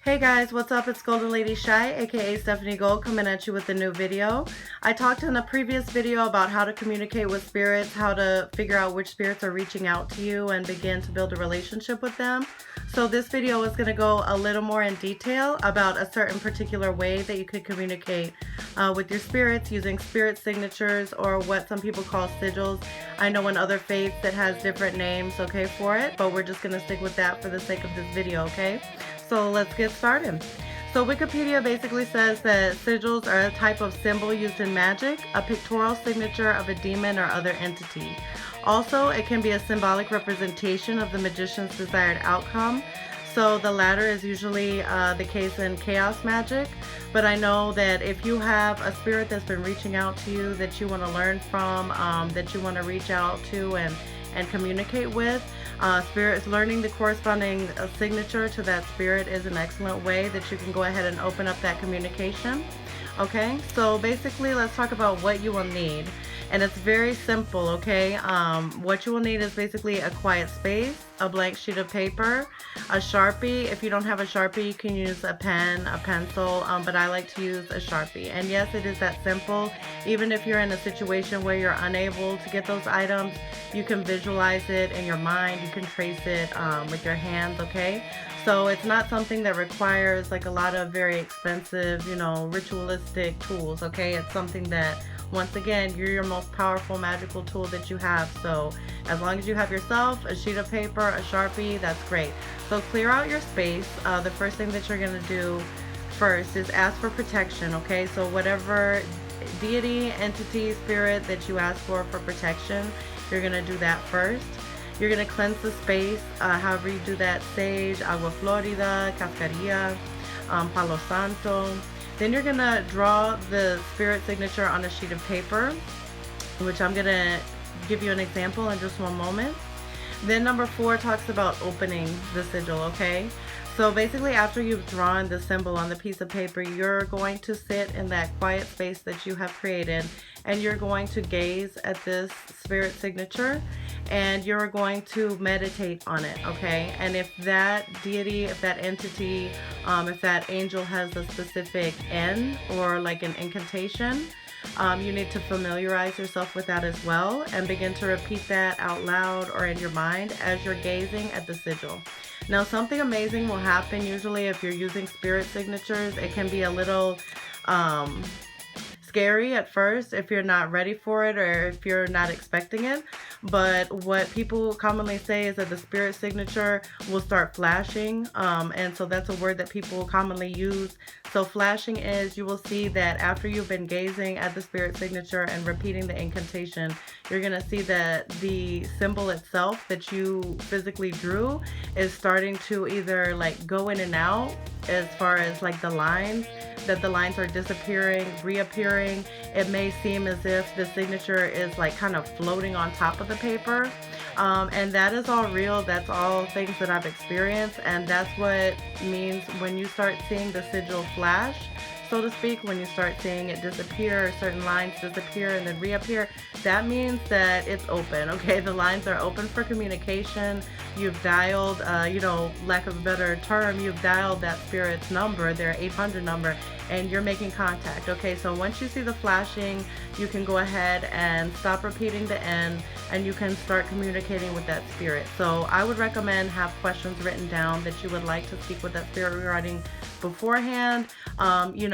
Hey guys, what's up? It's Golden Lady Shy, aka Stephanie Gold, coming at you with a new video. I talked in a previous video about how to communicate with spirits, how to figure out which spirits are reaching out to you and begin to build a relationship with them. So this video is going to go a little more in detail about a certain particular way that you could communicate with your spirits using spirit signatures, or what some people call sigils. I know in other faiths it has different names, okay, for it, but we're just going to stick with that for the sake of this video, okay? So let's get started. So Wikipedia basically says that sigils are a type of symbol used in magic, a pictorial signature of a demon or other entity. Also, it can be a symbolic representation of the magician's desired outcome. So the latter is usually the case in chaos magic. But I know that if you have a spirit that's been reaching out to you, that you want to learn from, that you want to reach out to and communicate with, spirits, learning the corresponding signature to that spirit is an excellent way that you can go ahead and open up that communication. Okay, so basically let's talk about what you will need. And it's very simple, okay? What you will need is basically a quiet space, a blank sheet of paper, a Sharpie. If you don't have a Sharpie, you can use a pen, a pencil, but I like to use a Sharpie. And yes, it is that simple. Even if you're in a situation where you're unable to get those items, you can visualize it in your mind. You can trace it with your hands, okay? So it's not something that requires like a lot of very expensive, ritualistic tools, okay? It's something that, once again, you're your most powerful magical tool that you have. So as long as you have yourself, a sheet of paper, a Sharpie, that's great. So clear out your space. The first thing that you're going to do first is ask for protection, okay? So whatever deity, entity, spirit that you ask for protection, you're going to do that first. You're going to cleanse the space, however you do that: sage, agua florida, cascarilla, palo santo. Then you're going to draw the spirit signature on a sheet of paper, which I'm going to give you an example in just one moment. Then number 4 talks about opening the sigil, okay? So basically, after you've drawn the symbol on the piece of paper, you're going to sit in that quiet space that you have created, and you're going to gaze at this spirit signature, and you're going to meditate on it, okay? And if that deity, if that entity, if that angel has a specific N or like an incantation, you need to familiarize yourself with that as well, and begin to repeat that out loud or in your mind as you're gazing at the sigil. Now, something amazing will happen usually if you're using spirit signatures. It can be a little scary at first if you're not ready for it or if you're not expecting it. But what people commonly say is that the spirit signature will start flashing, and so that's a word that people commonly use. So flashing is, you will see that after you've been gazing at the spirit signature and repeating the incantation, you're going to see that the symbol itself that you physically drew is starting to either like go in and out, as far as like the lines, that the lines are disappearing, reappearing. It may seem as if the signature is like kind of floating on top of the paper, and that is all real. That's all things that I've experienced, and that's what means when you start seeing the sigil flash, so to speak. When you start seeing it disappear, certain lines disappear and then reappear, that means that it's open, okay? The lines are open for communication. You've dialed, lack of a better term, you've dialed that spirit's number, their 800 number, and you're making contact, okay? So once you see the flashing, you can go ahead and stop repeating the N, and you can start communicating with that spirit. So I would recommend have questions written down that you would like to speak with that spirit regarding beforehand.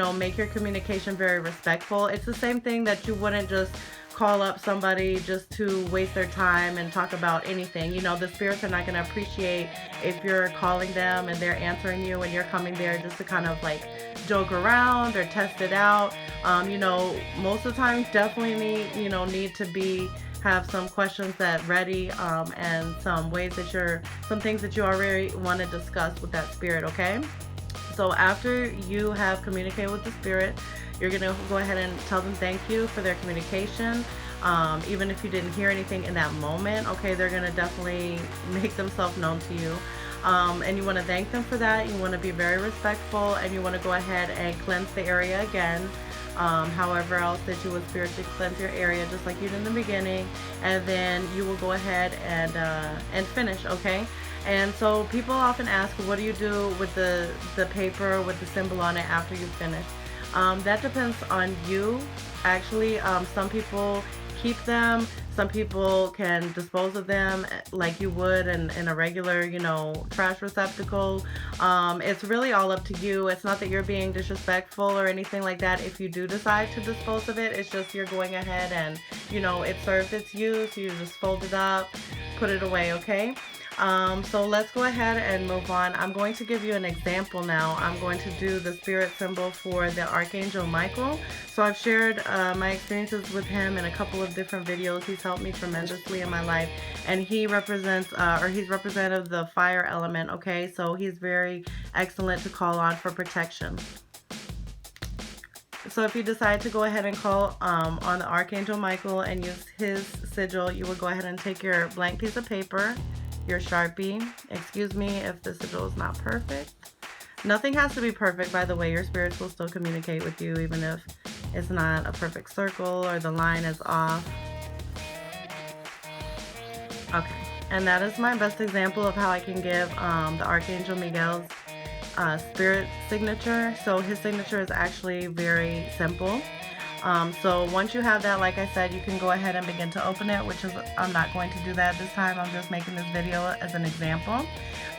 Make your communication very respectful. It's the same thing that you wouldn't just call up somebody just to waste their time and talk about anything. The spirits are not going to appreciate if you're calling them and they're answering you and you're coming there just to kind of like joke around or test it out. Most of the time definitely need to have some questions that ready, and some things that you already want to discuss with that spirit, okay? So after you have communicated with the spirit, you're going to go ahead and tell them thank you for their communication. Even if you didn't hear anything in that moment, okay, they're going to definitely make themselves known to you. And you want to thank them for that. You want to be very respectful, and you want to go ahead and cleanse the area again. However else that you would spiritually cleanse your area, just like you did in the beginning, and then you will go ahead and finish, okay? And so people often ask, what do you do with the paper with the symbol on it after you finish? That depends on you. Actually, some people keep them. Some people can dispose of them like you would in a regular, trash receptacle. It's really all up to you. It's not that you're being disrespectful or anything like that if you do decide to dispose of it. It's just you're going ahead and, it served its use. You just fold it up, put it away, okay? So let's go ahead and move on. I'm going to give you an example now. I'm going to do the spirit symbol for the Archangel Michael. So I've shared my experiences with him in a couple of different videos. He's helped me tremendously in my life, and he represents, he's representative of the fire element, okay? So he's very excellent to call on for protection. So if you decide to go ahead and call on the Archangel Michael and use his sigil, you would go ahead and take your blank piece of paper, your Sharpie. Excuse me if the sigil is not perfect. Nothing has to be perfect, by the way. Your spirits will still communicate with you even if it's not a perfect circle or the line is off. Okay, and that is my best example of how I can give the Archangel Miguel's spirit signature. So his signature is actually very simple. So once you have that, like I said, you can go ahead and begin to open it, which is, I'm not going to do that this time. I'm just making this video as an example.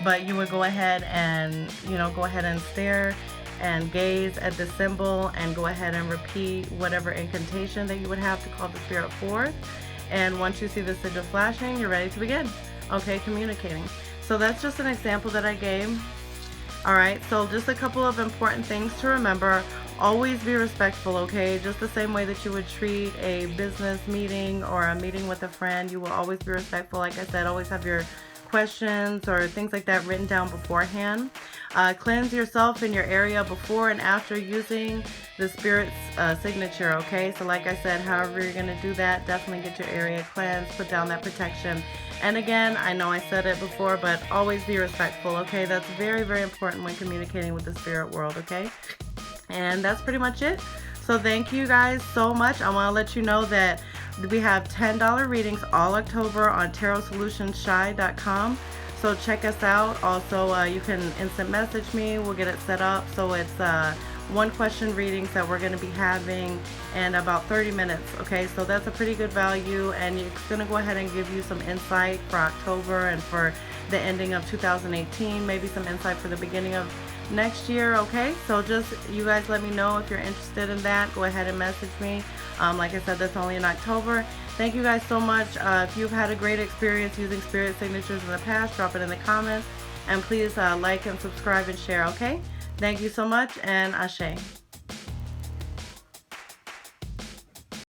But you would go ahead and, go ahead and stare and gaze at the symbol and go ahead and repeat whatever incantation that you would have to call the spirit forth. And once you see the sigil flashing, you're ready to begin. Okay, communicating. So that's just an example that I gave. Alright, so just a couple of important things to remember. Always be respectful, okay? Just the same way that you would treat a business meeting or a meeting with a friend, you will always be respectful. Like I said, always have your questions or things like that written down beforehand. Cleanse yourself in your area before and after using the spirit's signature, okay? So like I said, however you're going to do that, definitely get your area cleansed, put down that protection. And again, I know I said it before, but always be respectful, okay? That's very, very important when communicating with the spirit world, okay? And that's pretty much it. So thank you guys so much. I want to let you know that we have $10 readings all October on TarotSolutionsShy.com. So check us out. Also, you can instant message me. We'll get it set up. So it's one question readings that we're going to be having in about 30 minutes. Okay, so that's a pretty good value, and it's going to go ahead and give you some insight for October and for the ending of 2018, maybe some insight for the beginning of next year. Okay, so just you guys let me know if you're interested in that. Go ahead and message me. Like I said, that's only in October. Thank you guys so much. If you've had a great experience using spirit signatures in the past, drop it in the comments, and please like and subscribe and share. Okay, thank you so much, and Ashe.